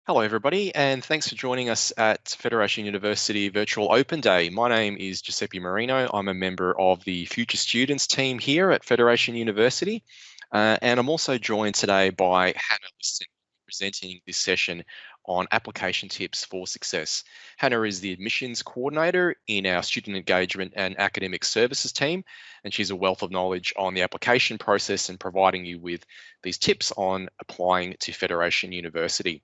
Hello, everybody, and thanks for joining us at Federation University Virtual Open Day. My name is Giuseppe Marino. I'm a member of the Future Students team here at Federation University, and I'm also joined today by Hannah Liston, presenting this session on application tips for success. Hannah is the admissions coordinator in our student engagement and academic services team, and she's a wealth of knowledge on the application process and providing you with these tips on applying to Federation University.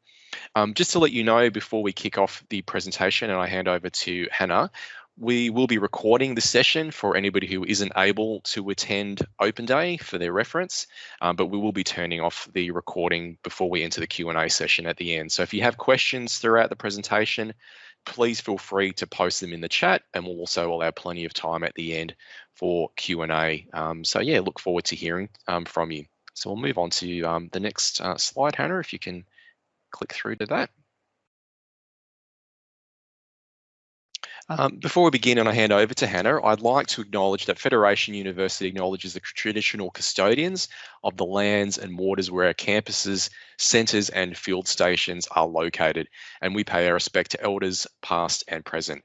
Just to let you know before we kick off the presentation and I hand over to Hannah, we will be recording the session for anybody who isn't able to attend Open Day for their reference, but we will be turning off the recording before we enter the Q&A session at the end. So if you have questions throughout the presentation, please feel free to post them in the chat, and we'll also allow plenty of time at the end for Q&A. So yeah, look forward to hearing from you. So we'll move on to the next slide, Hannah, if you can click through to that. Before we begin and I hand over to Hannah, I'd like to acknowledge that Federation University acknowledges the traditional custodians of the lands and waters where our campuses, centres and field stations are located, and we pay our respect to elders past and present.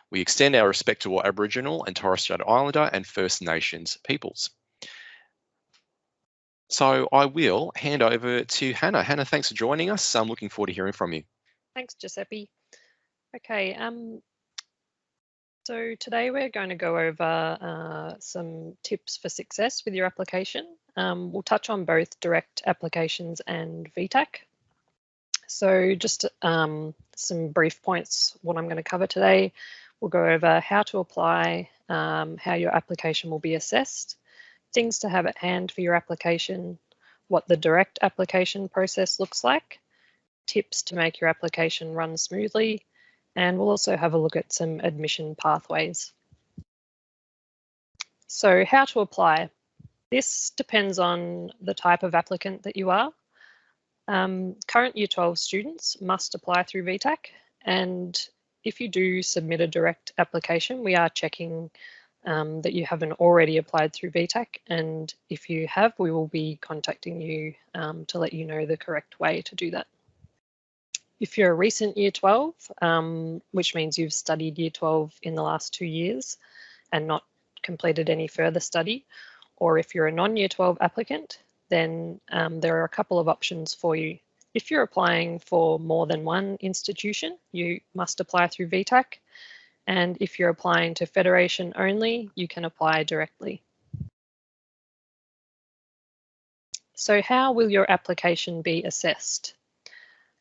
We extend our respect to all Aboriginal and Torres Strait Islander and First Nations peoples. So I will hand over to Hannah. Hannah, thanks for joining us. I'm looking forward to hearing from you. Thanks, Giuseppe. Okay, so today we're going to go over some tips for success with your application. We'll touch on both direct applications and VTAC. So just some brief points, what I'm going to cover today. We'll go over how to apply, how your application will be assessed, things to have at hand for your application, what the direct application process looks like, tips to make your application run smoothly, and we'll also have a look at some admission pathways. So how to apply. This depends on the type of applicant that you are. Current Year 12 students must apply through VTAC, and if you do submit a direct application, we are checking that you haven't already applied through VTAC, and if you have, we will be contacting you to let you know the correct way to do that. If you're a recent Year 12, which means you've studied Year 12 in the last 2 years and not completed any further study, or if you're a non-Year 12 applicant, then there are a couple of options for you. If you're applying for more than one institution, you must apply through VTAC. And if you're applying to Federation only, you can apply directly. So how will your application be assessed?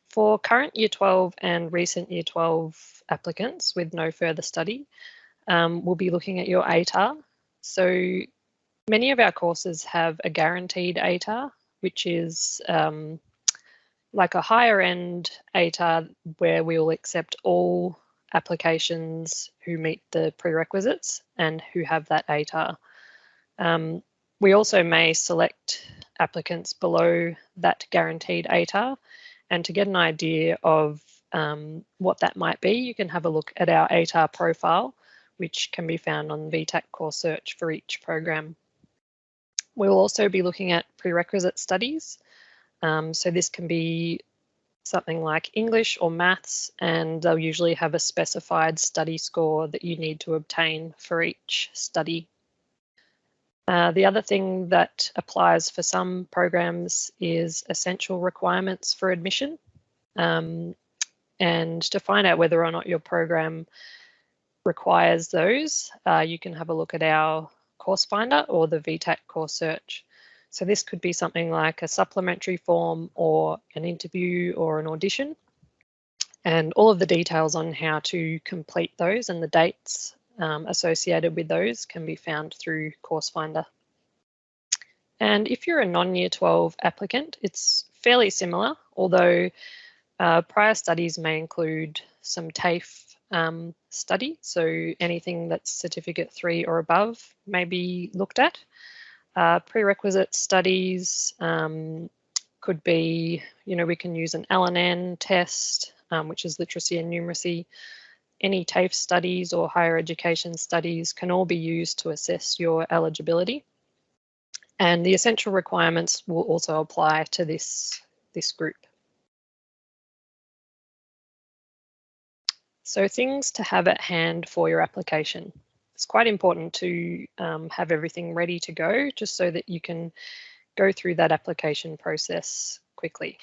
For current Year 12 and recent Year 12 applicants with no further study, we'll be looking at your ATAR. So many of our courses have a guaranteed ATAR, which is like a higher end ATAR where we will accept all applications who meet the prerequisites and who have that ATAR. We also may select applicants below that guaranteed ATAR, and to get an idea of what that might be, you can have a look at our ATAR profile, which can be found on VTAC Course Search for each program. We'll also be looking at prerequisite studies. So this can be something like English or maths, and they'll usually have a specified study score that you need to obtain for each study. The other thing that applies for some programs is essential requirements for admission. And to find out whether or not your program requires those, you can have a look at our Course Finder or the VTAC Course Search. So this could be something like a supplementary form or an interview or an audition. And all of the details on how to complete those and the dates associated with those can be found through Course Finder. And if you're a non-Year 12 applicant, it's fairly similar, although prior studies may include some TAFE study, so anything that's Certificate 3 or above may be looked at. Prerequisite studies could be, we can use an LNN test, which is literacy and numeracy. Any TAFE studies or higher education studies can all be used to assess your eligibility. And the essential requirements will also apply to this group. So things to have at hand for your application. It's quite important to have everything ready to go just so that you can go through that application process quickly.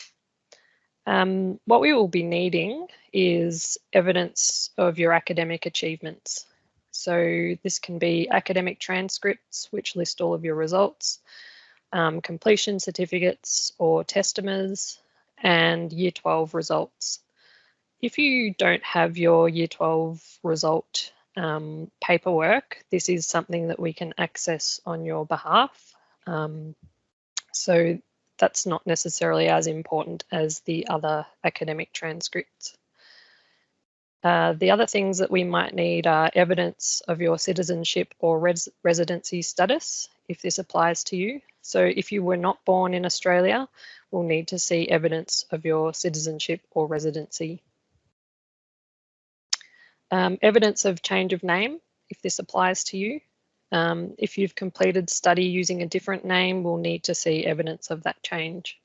What we will be needing is evidence of your academic achievements. So this can be academic transcripts, which list all of your results, completion certificates or testamers, and Year 12 results. If you don't have your Year 12 result paperwork, this is something that we can access on your behalf. So that's not necessarily as important as the other academic transcripts. The other things that we might need are evidence of your citizenship or residency status, if this applies to you. So if you were not born in Australia, we'll need to see evidence of your citizenship or residency. Evidence of change of name, if this applies to you. If you've completed study using a different name, we'll need to see evidence of that change.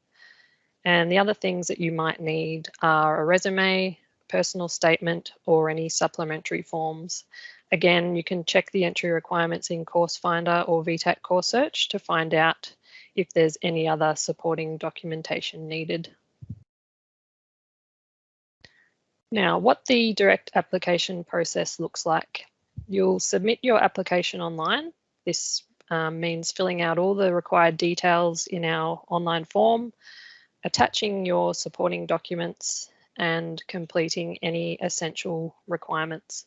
And the other things that you might need are a resume, personal statement, or any supplementary forms. Again, you can check the entry requirements in Course Finder or VTAC Course Search to find out if there's any other supporting documentation needed. Now, what the direct application process looks like. You'll submit your application online. This means filling out all the required details in our online form, attaching your supporting documents, and completing any essential requirements.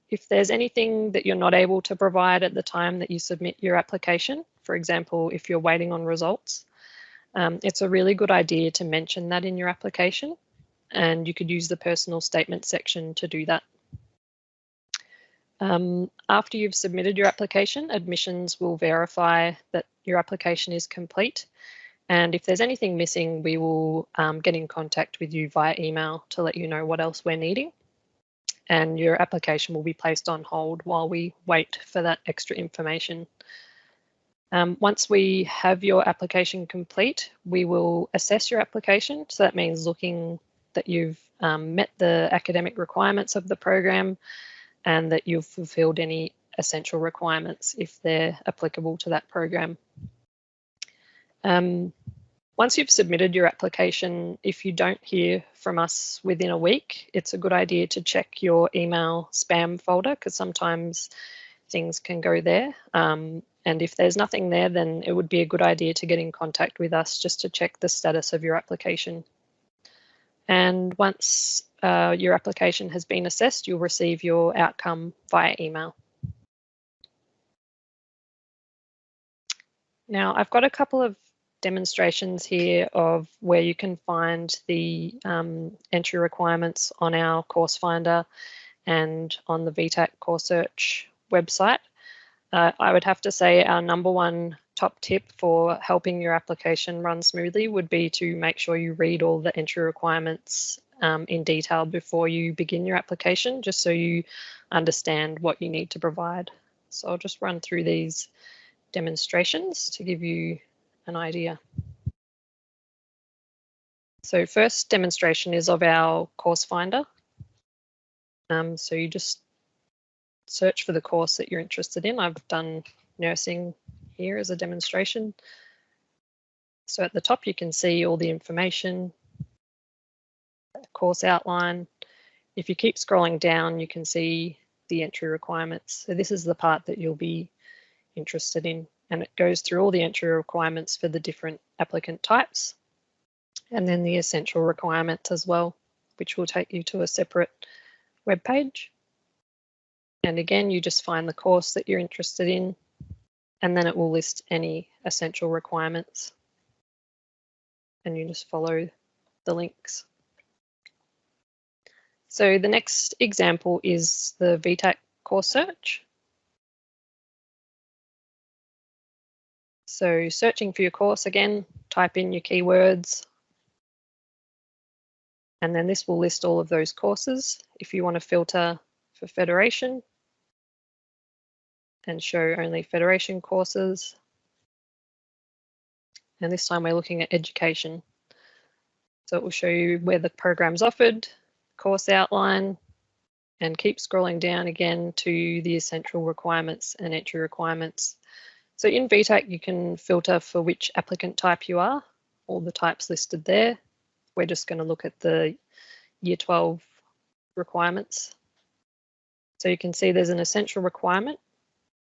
If there's anything that you're not able to provide at the time that you submit your application, for example, if you're waiting on results, it's a really good idea to mention that in your application, and you could use the personal statement section to do that. After you've submitted your application, admissions will verify that your application is complete. And if there's anything missing, we will get in contact with you via email to let you know what else we're needing. And your application will be placed on hold while we wait for that extra information. Once we have your application complete, we will assess your application. So that means looking that you've met the academic requirements of the program and that you've fulfilled any essential requirements if they're applicable to that program. Once you've submitted your application, if you don't hear from us within a week, it's a good idea to check your email spam folder because sometimes things can go there. And if there's nothing there, then it would be a good idea to get in contact with us just to check the status of your application. And once your application has been assessed, you'll receive your outcome via email. Now, I've got a couple of demonstrations here of where you can find the entry requirements on our Course Finder and on the VTAC Course Search website. I would have to say our #1 top tip for helping your application run smoothly would be to make sure you read all the entry requirements in detail before you begin your application, just so you understand what you need to provide. So I'll just run through these demonstrations to give you an idea. So first demonstration is of our Course Finder. So you just search for the course that you're interested in. I've done nursing here as a demonstration. So at the top you can see all the information, course outline. If you keep scrolling down, you can see the entry requirements. So this is the part that you'll be interested in, and it goes through all the entry requirements for the different applicant types, and then the essential requirements as well, which will take you to a separate web page. And again, you just find the course that you're interested in, and then it will list any essential requirements, and you just follow the links. So the next example is the VTAC Course Search. So searching for your course, again, type in your keywords, and then this will list all of those courses. If you want to filter for Federation and show only Federation courses, and this time we're looking at education. So it will show you where the program's offered, course outline, and keep scrolling down again to the essential requirements and entry requirements. So in VTAC, you can filter for which applicant type you are, all the types listed there. We're just going to look at the Year 12 requirements. So you can see there's an essential requirement,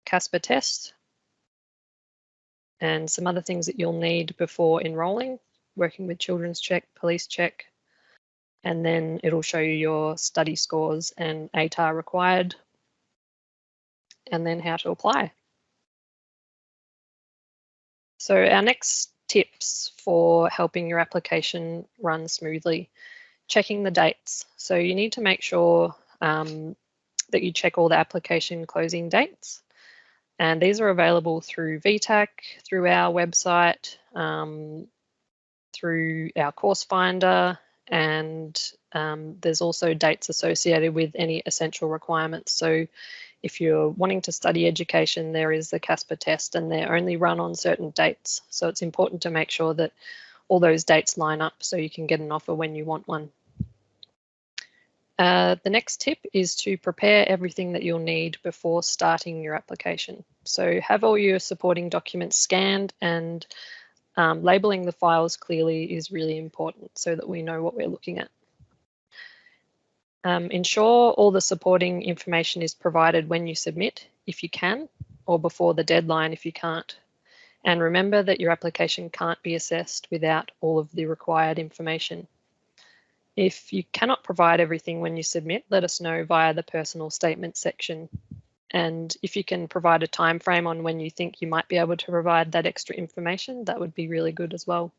CASPER test, and some other things that you'll need before enrolling, working with Children's Check, Police Check, and then it'll show you your study scores and ATAR required, and then how to apply. So our next tips for helping your application run smoothly, checking the dates. So you need to make sure that you check all the application closing dates. And these are available through VTAC, through our website, through our course finder, and there's also dates associated with any essential requirements. So if you're wanting to study education, there is the CASPER test and they're only run on certain dates. So it's important to make sure that all those dates line up so you can get an offer when you want one. The next tip is to prepare everything that you'll need before starting your application. So have all your supporting documents scanned, and labeling the files clearly is really important so that we know what we're looking at. Ensure all the supporting information is provided when you submit, if you can, or before the deadline if you can't. And remember that your application can't be assessed without all of the required information. If you cannot provide everything when you submit, let us know via the personal statement section. And if you can provide a time frame on when you think you might be able to provide that extra information, that would be really good as well.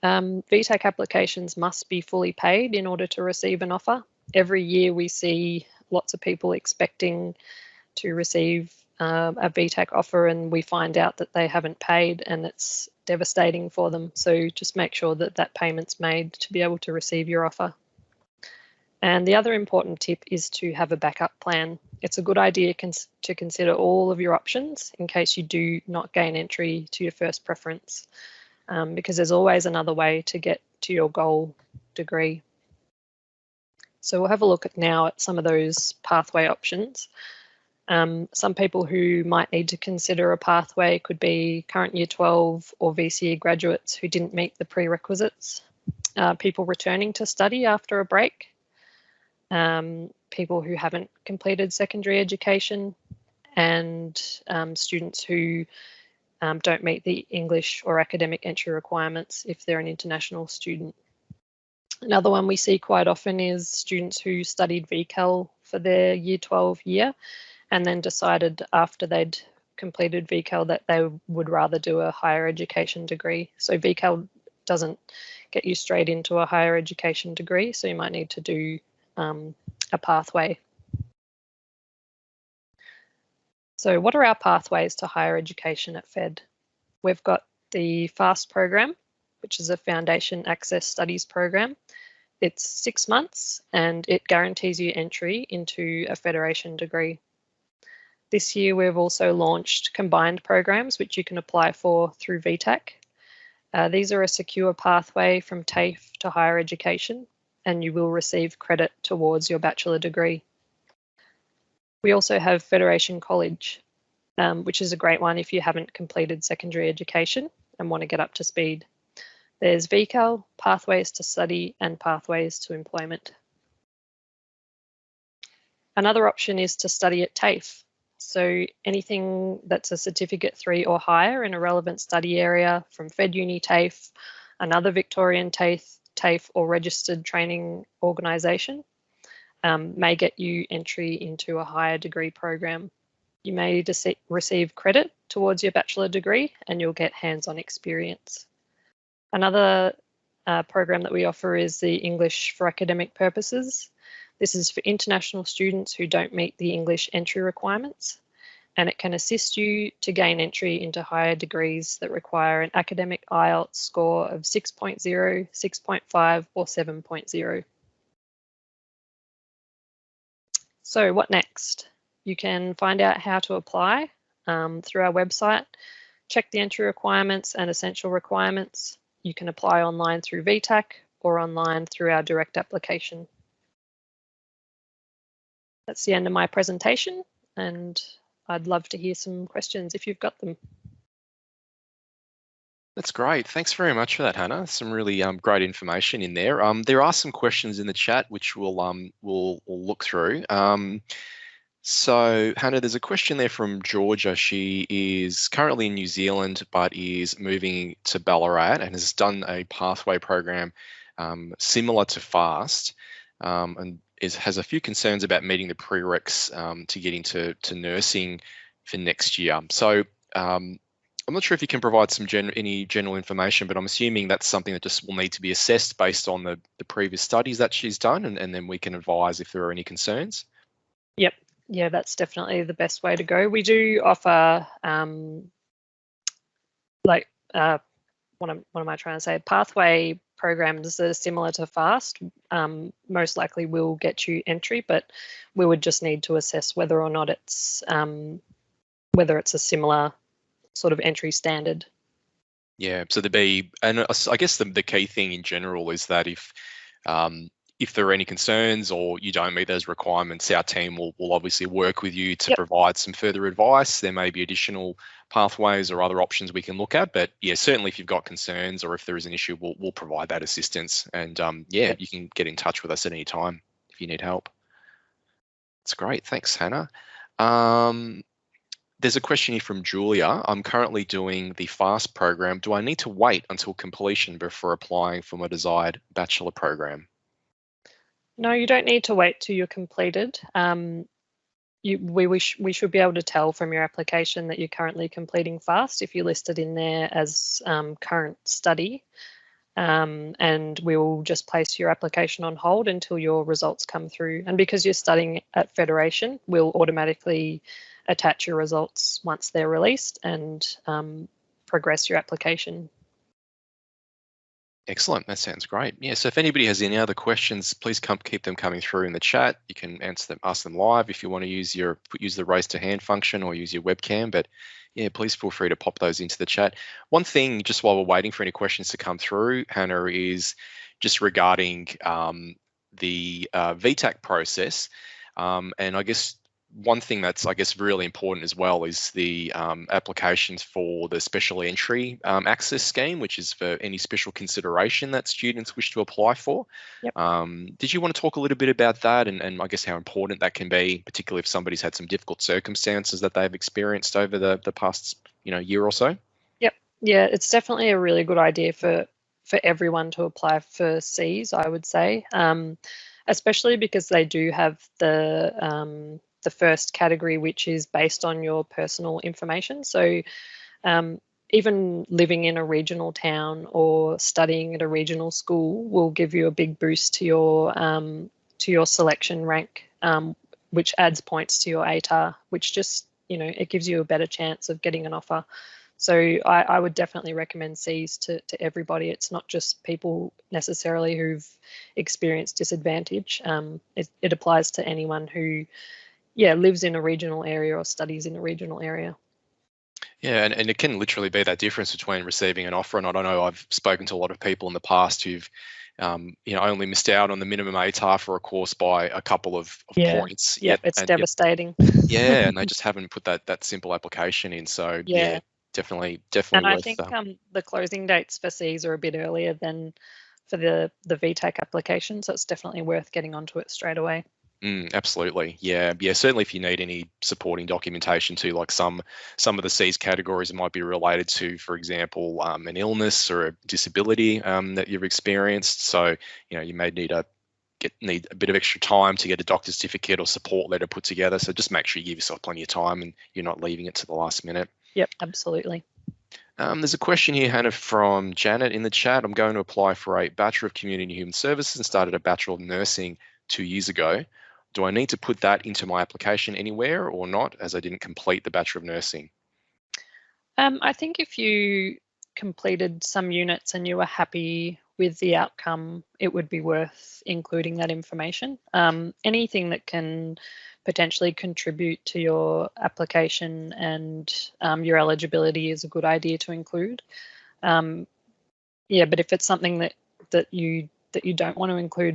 VTAC applications must be fully paid in order to receive an offer. Every year we see lots of people expecting to receive a VTAC offer, and we find out that they haven't paid, and it's devastating for them. So just make sure that that payment's made to be able to receive your offer. And the other important tip is to have a backup plan. It's a good idea to consider all of your options in case you do not gain entry to your first preference, because there's always another way to get to your goal degree. So we'll have a look now at some of those pathway options. Some people who might need to consider a pathway could be current Year 12 or VCE graduates who didn't meet the prerequisites, people returning to study after a break, people who haven't completed secondary education, and students who don't meet the English or academic entry requirements if they're an international student. Another one we see quite often is students who studied VCAL for their Year 12 year and then decided after they'd completed VCAL that they would rather do a higher education degree. So VCAL doesn't get you straight into a higher education degree, so you might need to do a pathway. So what are our pathways to higher education at FED? We've got the FAST program, which is a Foundation Access Studies program. It's 6 months and it guarantees you entry into a Federation degree. This year we've also launched combined programs which you can apply for through VTAC. These are a secure pathway from TAFE to higher education, and you will receive credit towards your bachelor degree. We also have Federation College, which is a great one if you haven't completed secondary education and want to get up to speed. There's VCAL, Pathways to Study, and Pathways to Employment. Another option is to study at TAFE. So anything that's a Certificate 3 or higher in a relevant study area from Fed Uni TAFE, another Victorian TAFE or registered training organisation may get you entry into a higher degree program. You may receive credit towards your bachelor degree and you'll get hands-on experience. Another program that we offer is the English for Academic Purposes. This is for international students who don't meet the English entry requirements, and it can assist you to gain entry into higher degrees that require an academic IELTS score of 6.0, 6.5 or 7.0. So what next? You can find out how to apply through our website, check the entry requirements and essential requirements. You can apply online through VTAC or online through our direct application. That's the end of my presentation, and I'd love to hear some questions if you've got them. That's great. Thanks very much for that, Hannah. Some really great information in there. There are some questions in the chat which we'll look through. So Hannah, there's a question there from Georgia. She is currently in New Zealand, but is moving to Ballarat and has done a pathway program similar to FAST, and has a few concerns about meeting the prereqs to get into nursing for next year. So I'm not sure if you can provide some any general information, but I'm assuming that's something that just will need to be assessed based on the previous studies that she's done, and then we can advise if there are any concerns. Yep. Yeah, that's definitely the best way to go. We do offer, what am I trying to say? Pathway programs that are similar to FAST. Most likely will get you entry, but we would just need to assess whether or not it's a similar sort of entry standard. Yeah, so and I guess the key thing in general is that if there are any concerns or you don't meet those requirements, our team will obviously work with you to provide some further advice. There may be additional pathways or other options we can look at, but yeah, certainly if you've got concerns or if there is an issue, we'll provide that assistance. And you can get in touch with us at any time if you need help. That's great. Thanks, Hannah. There's a question here from Julia. I'm currently doing the FAST program. Do I need to wait until completion before applying for my desired bachelor program? No, you don't need to wait till you're completed. We should be able to tell from your application that you're currently completing FAST if you listed in there as current study. And we will just place your application on hold until your results come through. And because you're studying at Federation, we'll automatically attach your results once they're released and progress your application. Excellent. That sounds great. Yeah. So if anybody has any other questions, please keep them coming through in the chat. You can ask them live if you want to use the raise to hand function or use your webcam. But yeah, please feel free to pop those into the chat. One thing, just while we're waiting for any questions to come through, Hannah, is just regarding the VTAC process. And I guess one thing that's, really important as well is the applications for the special entry access scheme, which is for any special consideration that students wish to apply for. Yep. Did you want to talk a little bit about that and I guess how important that can be, particularly if somebody's had some difficult circumstances that they've experienced over the past year or so? Yep. Yeah, it's definitely a really good idea for everyone to apply for Cs, I would say, especially because they do have the first category, which is based on your personal information. So even living in a regional town or studying at a regional school will give you a big boost to your selection rank, which adds points to your ATAR, which just, it gives you a better chance of getting an offer. So I would definitely recommend Cs to everybody. It's not just people necessarily who've experienced disadvantage. It applies to anyone who lives in a regional area or studies in a regional area. Yeah, and it can literally be that difference between receiving an offer and not. I know I've spoken to a lot of people in the past who've only missed out on the minimum ATAR for a course by a couple of points. Yeah, it's devastating. Yeah, and they just haven't put that simple application in. So yeah, definitely. And I think the closing dates for Cs are a bit earlier than for the VTAC application, so it's definitely worth getting onto it straight away. Absolutely. Yeah. Certainly if you need any supporting documentation too, like some of the C's categories might be related to, for example, an illness or a disability that you've experienced. So, you may need a bit of extra time to get a doctor's certificate or support letter put together. So just make sure you give yourself plenty of time and you're not leaving it to the last minute. Yep, absolutely. There's a question here, Hannah, from Janet in the chat. I'm going to apply for a Bachelor of Community and Human Services and started a Bachelor of Nursing 2 years ago. Do I need to put that into my application anywhere or not, as I didn't complete the Bachelor of Nursing? I think if you completed some units and you were happy with the outcome, it would be worth including that information. Anything that can potentially contribute to your application and your eligibility is a good idea to include. But if it's something that you don't want to include